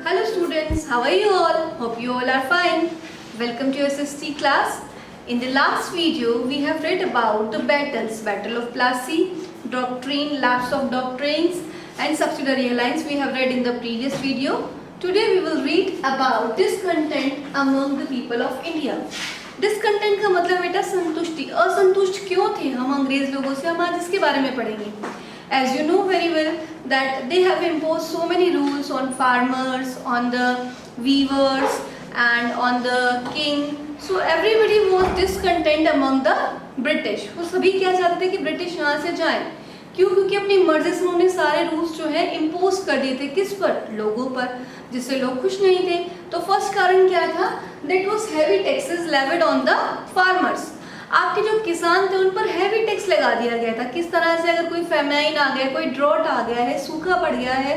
Hello students, how are you all? Hope you all are fine. Welcome to your SST class. In the last video, we have read about the battles, Battle of Plassey, Doctrine, Lapse of Doctrines and Subsidiary Alliance we have read in the previous video. Today we will read about discontent among the people of India. Discontent का मतलब बेटा संतुष्टि, असंतुष्ट क्यों थे हम अंग्रेज लोगों से, हम आज इसके बारे में पढ़ेंगे. As you know very well that they have imposed so many rules on farmers, on the weavers and on the king. So everybody was discontent among the British. वो सभी क्या चाहते थे कि ब्रिटिश यहाँ से जाएं. क्यों? क्योंकि अपनी मर्जी से उन्होंने सारे रूल्स जो है इम्पोज कर दिए थे. किस पर? लोगों पर, जिससे लोग खुश नहीं थे. तो फर्स्ट कारण क्या था? That was heavy taxes levied on the farmers. आपके जो किसान थे उन पर हैवी टैक्स लगा दिया गया था. किस तरह से? अगर कोई फेमाइन आ गया, कोई ड्रॉट आ गया है, सूखा पड़ गया है,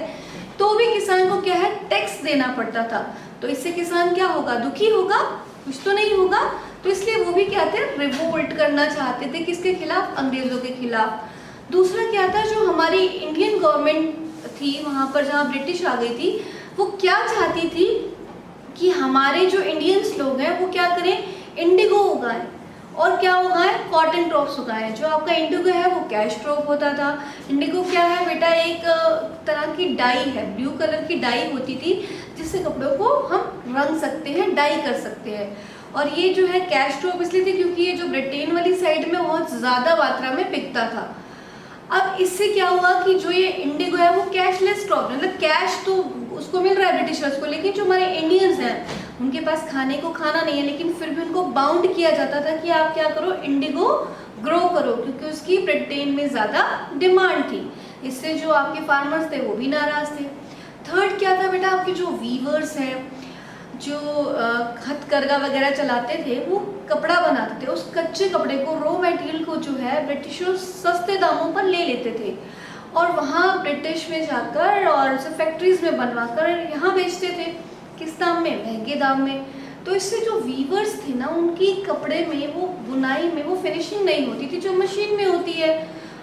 तो भी किसान को क्या है, टैक्स देना पड़ता था. तो इससे किसान क्या होगा? दुखी होगा, कुछ तो नहीं होगा. तो इसलिए वो भी क्या थे, रिवोल्ट करना चाहते थे. किसके खिलाफ? अंग्रेजों के खिलाफ. दूसरा क्या था, जो हमारी इंडियन गवर्नमेंट थी वहां पर जहाँ ब्रिटिश आ गई थी, वो क्या चाहती थी कि हमारे जो इंडियंस लोग हैं वो क्या करें, इंडिगो उगाएं. और क्या उगाएं? कॉटन क्रॉप्स उगाएं. जो आपका इंडिगो है वो कैश क्रॉप होता था. इंडिगो क्या है बेटा? एक तरह की डाई है, ब्लू कलर की डाई होती थी जिससे कपड़ों को हम रंग सकते हैं, डाई कर सकते हैं. और ये जो है कैश क्रॉप इसलिए थी क्योंकि ये जो ब्रिटेन वाली साइड में बहुत ज़्यादा मात्रा में बिकता था. अब इससे क्या हुआ कि जो ये इंडिगो है वो कैशलेस क्रॉप, मतलब कैश तो उसको मिल रहा है ब्रिटिशर्स को, लेकिन जो हमारे इंडियंस हैं उनके पास खाने को खाना नहीं है, लेकिन फिर भी उनको बाउंड किया जाता था कि आप क्या करो, इंडिगो ग्रो करो, क्योंकि उसकी ब्रिटेन में ज़्यादा डिमांड थी. इससे जो आपके फार्मर्स थे वो भी नाराज थे. थर्ड क्या था बेटा? आपके जो वीवर्स हैं, जो हथकरघा वगैरह चलाते थे, वो कपड़ा बनाते थे. उस कच्चे कपड़े को, रॉ मटेरियल को जो है ब्रिटिशर्स सस्ते दामों पर ले लेते थे और वहाँ ब्रिटिश में जाकर और उसे फैक्ट्रीज में बनवा कर यहाँ बेचते थे. किस दाम में? महंगे दाम में. तो इससे जो वीवर्स थे ना, उनकी कपड़े में, वो बुनाई में वो फिनिशिंग नहीं होती थी जो मशीन में होती है,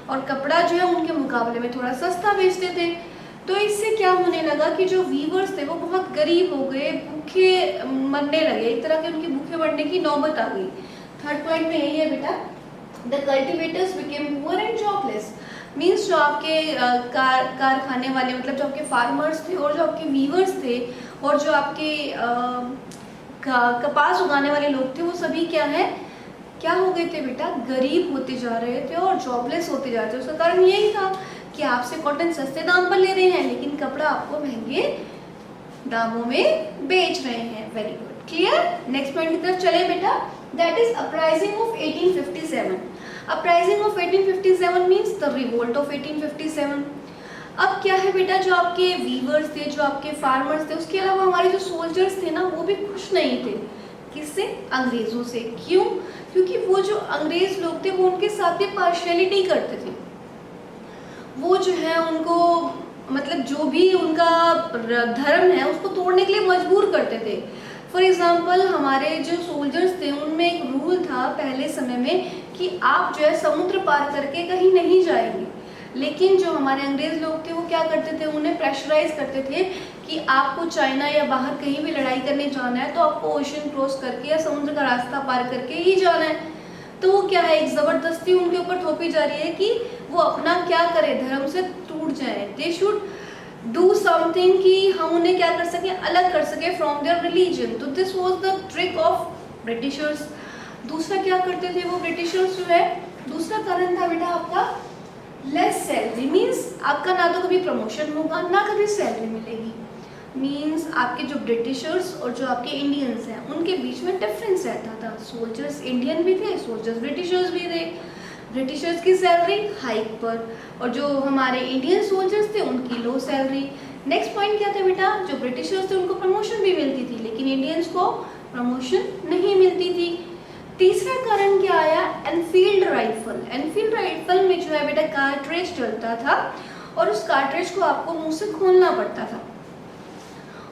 और कपड़ा जो है उनके मुकाबले में थोड़ा सस्ता बेचते थे. तो इससे क्या होने लगा कि जो वीवर्स थे वो बहुत गरीब हो गए, भूखे मरने लगे. एक तरह के उनके भूखे मरने की नौबत आ गई. थर्ड पॉइंट में यही है बेटा, the cultivators became poor and jobless. Means जो आपके कारखाने वाले, मतलब जो आपके फार्मर्स थे और जो आपके वीवर्स थे और जो आपके कपास उगाने वाले लोग थे, वो सभी क्या है, क्या हो गए थे बेटा? गरीब होते जा रहे थे और जॉबलेस होते जा रहे थे. उसका कारण यही था कि आपसे कॉटन सस्ते दाम पर ले रहे हैं लेकिन कपड़ा आपको महंगे दामों में बेच रहे हैं. Very good, clear. Next point की तरफ चले बेटा. That is uprising of 1857. Uprising of 1857 means the revolt of 1857. अब क्या है बेटा, जो आपके वीवर्स थे, जो आपके फार्मर्स थे, उसके अलावा हमारे जो सोल्जर्स थे ना, वो भी खुश नहीं थे. किससे? अंग्रेजों से. क्यों? क्योंकि वो जो अंग्रेज लोग थे वो उनके साथ भी पार्शियलिटी करते थे. वो जो है उनको, मतलब जो भी उनका धर्म है उसको तोड़ने के लिए मजबूर करते थे. फॉर एग्जाम्पल, हमारे जो सोल्जर्स थे उनमें एक रूल था पहले समय में कि आप जो है समुद्र पार करके कहीं नहीं जाएंगे. लेकिन जो हमारे अंग्रेज लोग थे वो क्या करते थे, उन्हें प्रेशराइज करते थे कि आपको चाइना या बाहर कहीं भी लड़ाई करने जाना है तो आपको ओशन क्रॉस करके या समुद्र का रास्ता पार करके ही जाना है. तो वो क्या है, एक ज़बरदस्ती उनके ऊपर थोपी जा रही है कि वो अपना क्या करे, धर्म से टूट जाए. दे शुड डू समथिंग कि हम उन्हें क्या कर सकें, अलग कर सकें फ्रॉम देयर रिलीजन. तो this was the trick of Britishers. दूसरा क्या करते थे वो ब्रिटिशर्स जो है, दूसरा कारण था बेटा आपका लेस सैलरी. मीन्स आपका ना तो कभी प्रमोशन होगा ना कभी सैलरी मिलेगी. मीन्स आपके जो ब्रिटिशर्स और जो आपके इंडियंस हैं उनके बीच में डिफरेंस रहता था. सोल्जर्स इंडियन भी थे, सोल्जर्स ब्रिटिशर्स भी थे. ब्रिटिशर्स की सैलरी हाइक पर और जो हमारे इंडियन सोल्जर्स थे उनकी लो सैलरी. नेक्स्ट पॉइंट क्या था बेटा, जो ब्रिटिशर्स थे उनको प्रमोशन भी मिलती थी लेकिन इंडियंस को प्रमोशन नहीं मिलती थी. तीसरा कारण क्या आया, एनफील्ड राइफल. एनफील्ड राइफल में जो है बेटा कार्ट्रिज चलता था और उस कार्ट्रिज को आपको मुंह से खोलना पड़ता था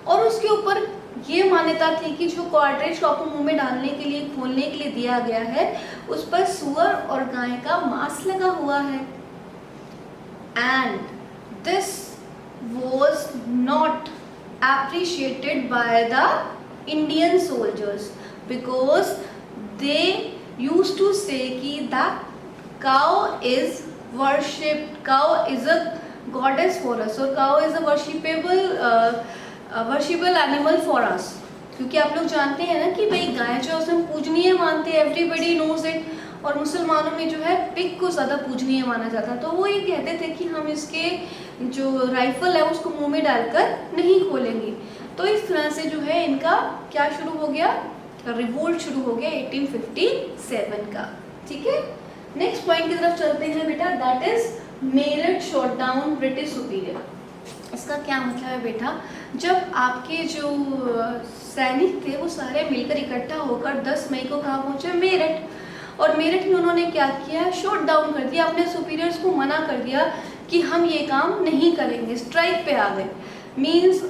और उसके ऊपर ये मान्यता थी कि जो कार्ट्रिज को आपको मुंह में डालने के लिए, खोलने के लिए दिया गया है, उस पर सुअर और गाय का मांस लगा हुआ है. And this was not appreciated by the Indian soldiers because they used to say कि that cow is worshipped, cow is a goddess for us, or cow is a worshipable animal for us. क्योंकि आप लोग जानते हैं ना कि भाई गाय जो है हम पूजनीय मानते हैं, एवरीबडी नोज इट, और मुसलमानों में जो है पिग को ज़्यादा पूजनीय माना जाता है। तो वो ये कहते थे कि हम इसके जो राइफल है उसको मुंह में डालकर नहीं खोलेंगे। तो इस तरह से जो है इनका क्या शुरू हो गया, रिवोल्ट शुरू हो गया 1857 का। ठीक है, नेक्स्ट पॉइंट की तरफ चलते हैं बेटा, that is Meerut shot down British superior. इसका क्या मतलब है बेटा, जब आपके जो सैनिक थे वो सारे मिलकर इकट्ठा होकर 10 मई को कहाँ पहुंचे, मेरठ, और मेरठ में उन्होंने क्या किया, शॉट डाउन कर दिया, अपने सुपीरियर्स को मना कर दिया कि हम ये काम नहीं करेंगे, स्ट्राइक पे आ गए। मीन्स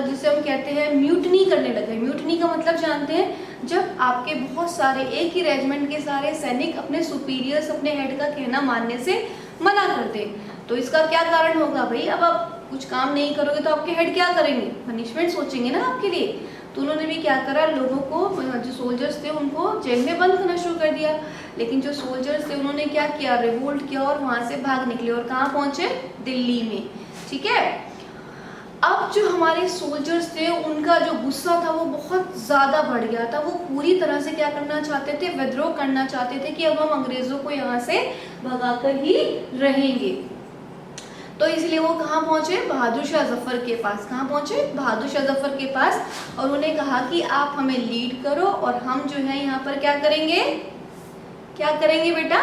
जिसे हम कहते हैं म्यूटनी करने लगे। म्यूटनी का मतलब जानते हैं, जब आपके बहुत सारे एक ही रेजिमेंट के सारे सैनिक अपने सुपीरियर्स, अपने हेड का कहना मानने से मना करते, तो इसका क्या कारण होगा भाई, अब आप कुछ काम नहीं करोगे तो आपके हेड क्या करेंगे, पनिशमेंट सोचेंगे ना आपके लिए। तो उन्होंने भी क्या करा, लोगों को, जो सोल्जर्स थे उनको जेल में बंद करना शुरू कर दिया। लेकिन जो सोल्जर्स थे उन्होंने क्या किया, रिवोल्ट किया और वहाँ से भाग निकले और कहाँ पहुँचे, दिल्ली में। ठीक है, अब जो हमारे सोल्जर्स थे उनका जो गुस्सा था वो बहुत ज़्यादा बढ़ गया था। वो पूरी तरह से क्या करना चाहते थे, विद्रोह करना चाहते थे कि अब हम अंग्रेज़ों को यहाँ से भगाकर ही रहेंगे। तो इसलिए वो कहाँ पहुँचे, बहादुर शाह जफर के पास। कहाँ पहुँचे, बहादुर शाह जफर के पास, और उन्हें कहा कि आप हमें लीड करो और हम जो है यहाँ पर क्या करेंगे, क्या करेंगे बेटा,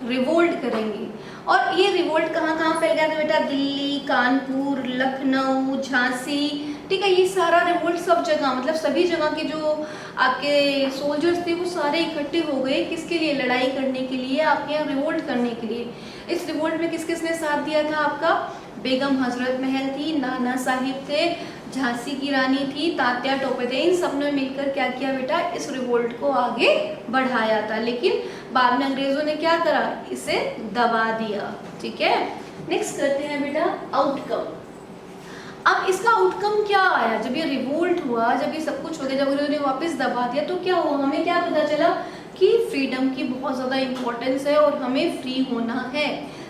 रिवोल्ट करेंगे। और ये रिवोल्ट कहाँ कहाँ फैल गया था बेटा, दिल्ली, कानपुर, लखनऊ, झांसी। ठीक है, ये सारा रिवोल्ट सब जगह, मतलब सभी जगह के जो आपके सोल्जर्स थे वो सारे इकट्ठे हो गए। किसके लिए, लड़ाई करने के लिए, आपके यहाँ रिवोल्ट करने के लिए। इस रिवोल्ट में किस किसने साथ दिया था आपका, बेगम हजरत महल थी, नाना साहिब थे, झांसी की रानी थी, तात्या टोपे थे। इन सब ने मिलकर क्या किया बेटा, इस रिवोल्ट को आगे बढ़ाया था। लेकिन बाद में अंग्रेजों ने क्या करा, इसे दबा दिया। ठीक है, नेक्स्ट करते हैं बेटा आउटकम। अब इसका आउटकम क्या आया, जब ये रिवोल्ट हुआ, जब ये सब कुछ हो गया, जब उन्होंने वापस दबा दिया, तो क्या हुआ, हमें क्या पता चला कि फ्रीडम की बहुत ज़्यादा इंपॉर्टेंस है और हमें फ्री होना है।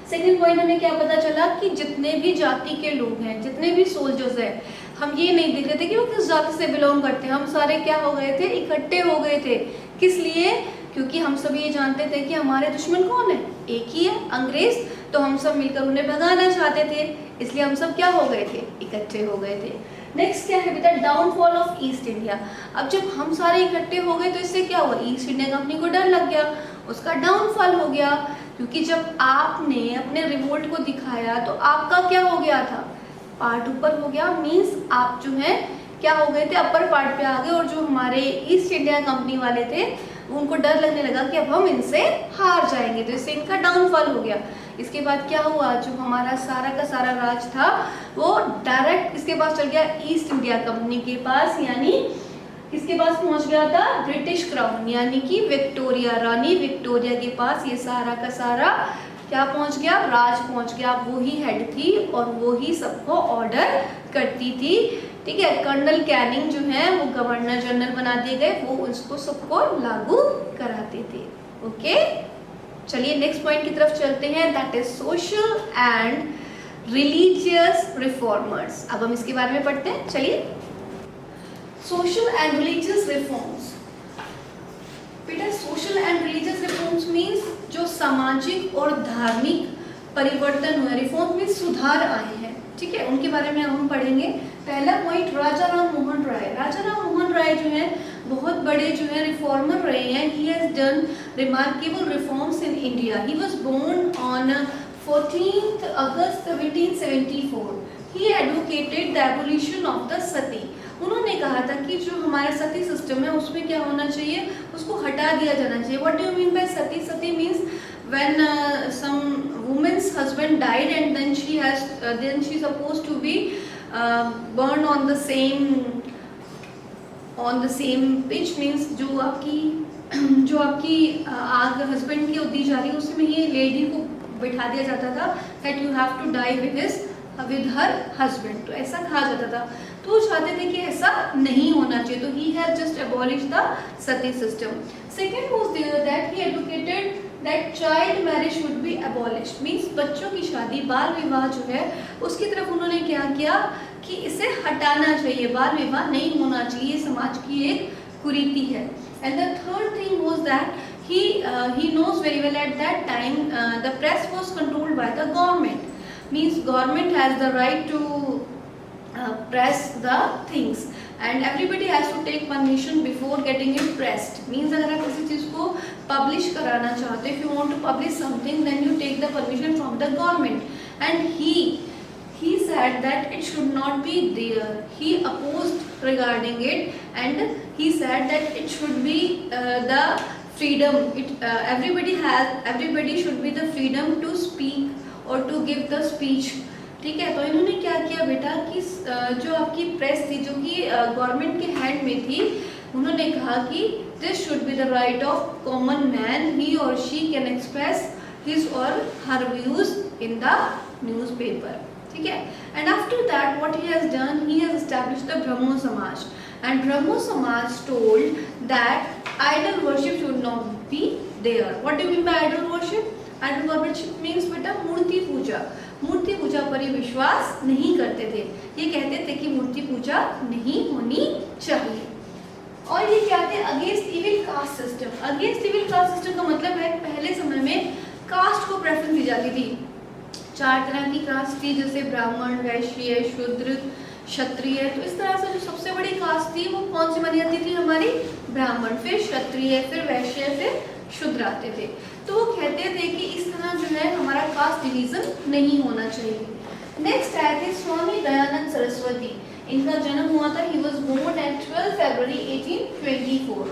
सेकेंड पॉइंट हमें क्या पता चला कि जितने भी जाति के लोग हैं, जितने भी सोल्जर्स हैं, हम ये नहीं देख रहे थे कि वो किस जाति से बिलोंग करते हैं, हम सारे क्या हो गए थे, इकट्ठे हो गए थे। किस लिए, क्योंकि हम सब ये जानते थे कि हमारे दुश्मन कौन है, एक ही है, अंग्रेज। तो हम सब मिलकर उन्हें भगाना चाहते थे, इसलिए हम सब क्या हो गए थे, इकट्ठे हो गए थे। नेक्स्ट क्या है बेटा, डाउनफॉल ऑफ ईस्ट इंडिया। अब जब हम सारे इकट्ठे हो गए तो इससे क्या हुआ, ईस्ट इंडिया कंपनी को डर लग गया, उसका डाउनफॉल हो गया। क्योंकि जब आपने अपने रिवोल्ट को दिखाया तो आपका क्या हो गया था, पार्ट ऊपर हो गया। मीन्स आप जो है क्या हो गए थे, अपर पार्ट पे आ गए, और जो हमारे ईस्ट इंडिया कंपनी वाले थे उनको डर लगने लगा कि अब हम इनसे हार जाएंगे, तो इससे इनका डाउनफॉल हो गया। इसके बाद क्या हुआ, जो हमारा सारा का सारा राज था वो डायरेक्ट किसके पास चल गया, ईस्ट इंडिया कंपनी के पास, यानी किसके पास पहुंच गया था, ब्रिटिश क्राउन, यानी कि विक्टोरिया, रानी विक्टोरिया के पास ये सारा का सारा क्या पहुंच गया, राज पहुंच गया। वो ही हेड थी और वो ही सबको ऑर्डर करती थी। ठीक है, कर्नल कैनिंग जो है वो गवर्नर जनरल बना दिए गए, वो उसको सबको लागू कराते थे। ओके, चलिए नेक्स्ट पॉइंट की तरफ चलते हैं, that is social and religious reformers. अब हम इसके बारे में पढ़ते हैं। चलिए, सोशल एंड रिलीजियस रिफॉर्म्स। बेटा social and religious reforms means जो सामाजिक और धार्मिक परिवर्तन हुए, रिफॉर्म में सुधार आए हैं। ठीक है, उनके बारे में हम पढ़ेंगे। पहला पॉइंट, राजा राम मोहन राय। राजा राम मोहन राय जो है बहुत बड़े जो है रिफॉर्मर रहे हैं। He has done remarkable reforms in India. He was born on 14th August 1774. He advocated the abolition of the sati. उन्होंने कहा था कि जो हमारा सती सिस्टम है उसमें क्या होना चाहिए, उसको हटा दिया जाना चाहिए। What do you mean by sati? Sati means when some woman's husband died and then she supposed to be burned on the same pitch, means जो आपकी आग हस्बैंड की दी जा रही है उसमें ये लेडी को बिठा दिया जाता था, that you have to die with her husband, तो ऐसा कहा जाता था। तो वो चाहते थे कि ऐसा नहीं होना चाहिए, तो he has just abolished the sati system. Second was there that he advocated that child marriage should be abolished, means बच्चों की शादी, बाल विवाह जो है उसकी तरफ उन्होंने क्या किया कि इसे हटाना चाहिए, बाल विवाह नहीं होना चाहिए, समाज की एक कुरीति है. And the third thing was that he knows very well at that time the press was controlled by the government, means government has the right to press the things and everybody has to take permission before getting it pressed, means अगर आप किसी चीज़ को publish कराना चाहते, if you want to publish something then you take the permission from the government, and he said that it should not be there. He opposed regarding it and he said that it should be the freedom, everybody should be the freedom to speak or to give the speech. ठीक है, तो इन्होंने क्या किया बेटा कि जो आपकी प्रेस थी जो कि गवर्नमेंट के हैंड में थी, उन्होंने कहा कि this should be the right of common man, he और शी कैन एक्सप्रेस हिज और her views in the newspaper. ठीक है, and after that what he has done, he has established the Brahmo Samaj, and Brahmo Samaj told that idol worship should not be there. What do you mean by idol worship? Idol worship means बेटा मूर्ति पूजा. मूर्ति पूजा पर ही विश्वास नहीं करते थे, ये कहते थे कि मूर्ति पूजा नहीं होनी चाहिए. और ये क्या थे? Against evil caste system. Against evil caste system का मतलब है पहले समय में कास्ट को प्रेफरेंस दी जाती थी. 4 तरह की कास्ट थी, जैसे ब्राह्मण, वैश्य, शूद्र, क्षत्रिय. तो इस तरह से जो सबसे बड़ी कास्ट थी वो कौन सी मानी जाती थी? हमारी ब्राह्मण, फिर क्षत्रिय, फिर वैश्य, फिर शूद्र आते थे. तो वो कहते थे कि इस तरह जो है हमारा कास्ट डिवीजन नहीं होना चाहिए. नेक्स्ट आए थे स्वामी दयानंद सरस्वती. इनका जन्म हुआ था, ही वॉज बोर्न एट 12 फरवरी 1824.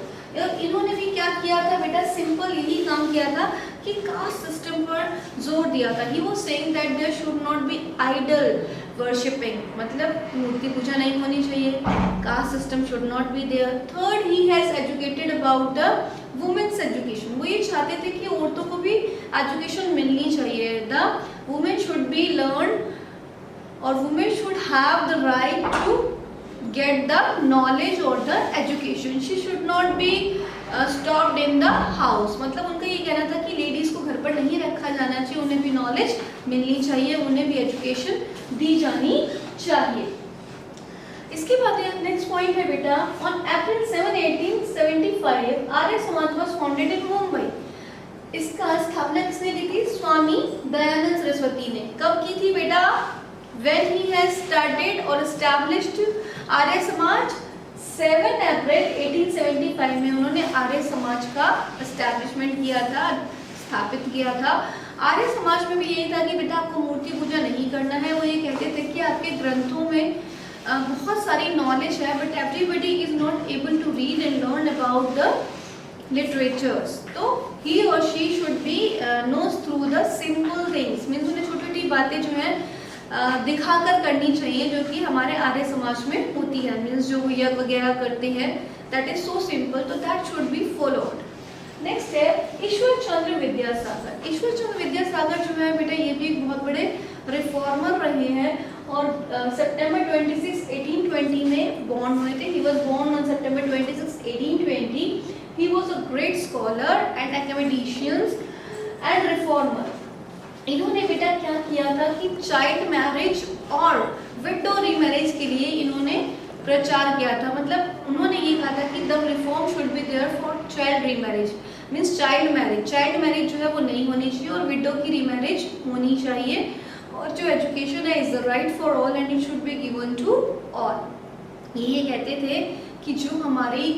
इन्होंने भी क्या किया था बेटा? सिंपल यही काम किया था कि कास्ट सिस्टम पर जोर दिया था. He was saying that there should not be idol worshipping, मतलब मूर्ति पूजा नहीं होनी चाहिए, caste system should not be there. Third, he has educated about the women's education. वो ये चाहते थे कि औरतों को भी एजुकेशन मिलनी चाहिए. The women should be learn और women should have the right to get the knowledge or the education. She should not be stopped in the house. मतलब उनका ये कहना था कि लेडीज को घर पर नहीं रखा जाना चाहिए, उन्हें भी नॉलेज मिलनी चाहिए, उन्हें भी एजुकेशन दी जानी चाहिए. इसके बाद नेक्स्ट पॉइंट है बेटा, on April 7, 1875 Arya Samaj was founded in Mumbai. इसका स्थापना किसने की थी? स्वामी दयानंद सरस्वती ने. कब की थी बेटा? When he has started or established Arya Samaj 7 अप्रैल 1875 में उन्होंने आर्य समाज का एस्टैब्लिशमेंट किया था, स्थापित किया था. आर्य समाज में भी यही था कि बेटा आपको मूर्ति पूजा नहीं करना है. वो ये कहते थे कि आपके ग्रंथों में बहुत सारी नॉलेज है, but everybody is not able to read and learn about the literatures. तो ही और she should be knows through the simple things, means उन्हें छोटी छोटी बातें जो है दिखाकर करनी चाहिए जो कि हमारे आर्य समाज में होती है. मीन्स जो यज्ञ वगैरह करते हैं, दैट इज सो सिंपल, तो that should be followed. Next है ईश्वर चंद्र विद्यासागर. ईश्वर चंद्र विद्यासागर जो है बेटा ये भी एक बहुत बड़े रिफॉर्मर रहे हैं और सितंबर 26, 1820 में बॉर्न हुए थे. He was born on September 26, 1820. He was a great scholar and academician and reformer. इन्होंने बेटा क्या किया था कि चाइल्ड मैरिज और विडो रीमैरिज के लिए इन्होंने प्रचार किया था. मतलब उन्होंने ये कहा था कि the reform should be there for child remarriage, means child marriage जो है वो नहीं होनी चाहिए और विडो की रीमैरिज होनी चाहिए. और जो एजुकेशन है is the right for all and it should be given to all. ये कहते थे कि जो हमारी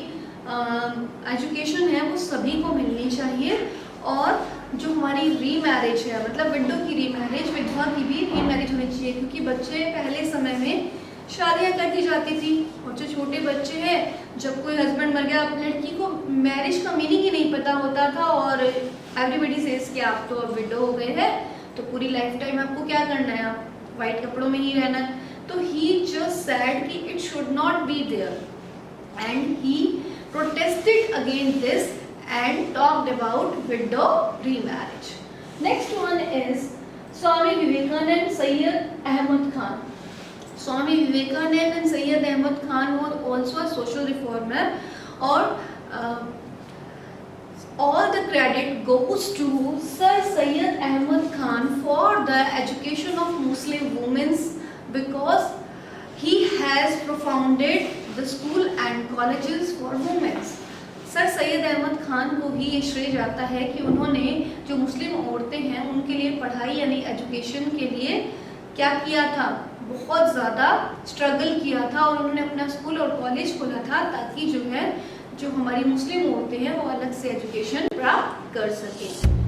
एजुकेशन है वो सभी को मिलनी चाहिए और जो हमारी रीमैरिज है, मतलब विडो की रीमैरिज, विधवा की भी रीमैरिज होनी चाहिए, क्योंकि बच्चे पहले समय में शादियां कर दी जाती थी और जो छोटे बच्चे हैं जब कोई हस्बैंड मर गया लड़की को मैरिज का मीनिंग ही नहीं पता होता था और एवरीबडी सेज कि आप तो अब विडो हो गए हैं तो पूरी लाइफ टाइम आपको क्या करना है, आप वाइट कपड़ों में ही रहना है. तो ही जस्ट सेड कि it should not be there and he protested against this and talked about widow remarriage. Next one is Swami Vivekanand Sayyid Ahmad Khan. Swami Vivekanand and Sayyid Ahmad Khan were also a social reformer, or all the credit goes to Sir Sayyid Ahmad Khan for the education of Muslim women, because he has propounded the school and colleges for women. Sir Syed Ahmad Khan को ही ये श्रेय जाता है कि उन्होंने जो मुस्लिम औरतें हैं उनके लिए पढ़ाई यानी एजुकेशन के लिए क्या किया था, बहुत ज़्यादा स्ट्रगल किया था, और उन्होंने अपना स्कूल और कॉलेज खोला था ताकि जो है जो हमारी मुस्लिम औरतें हैं वो अलग से एजुकेशन प्राप्त कर सकें।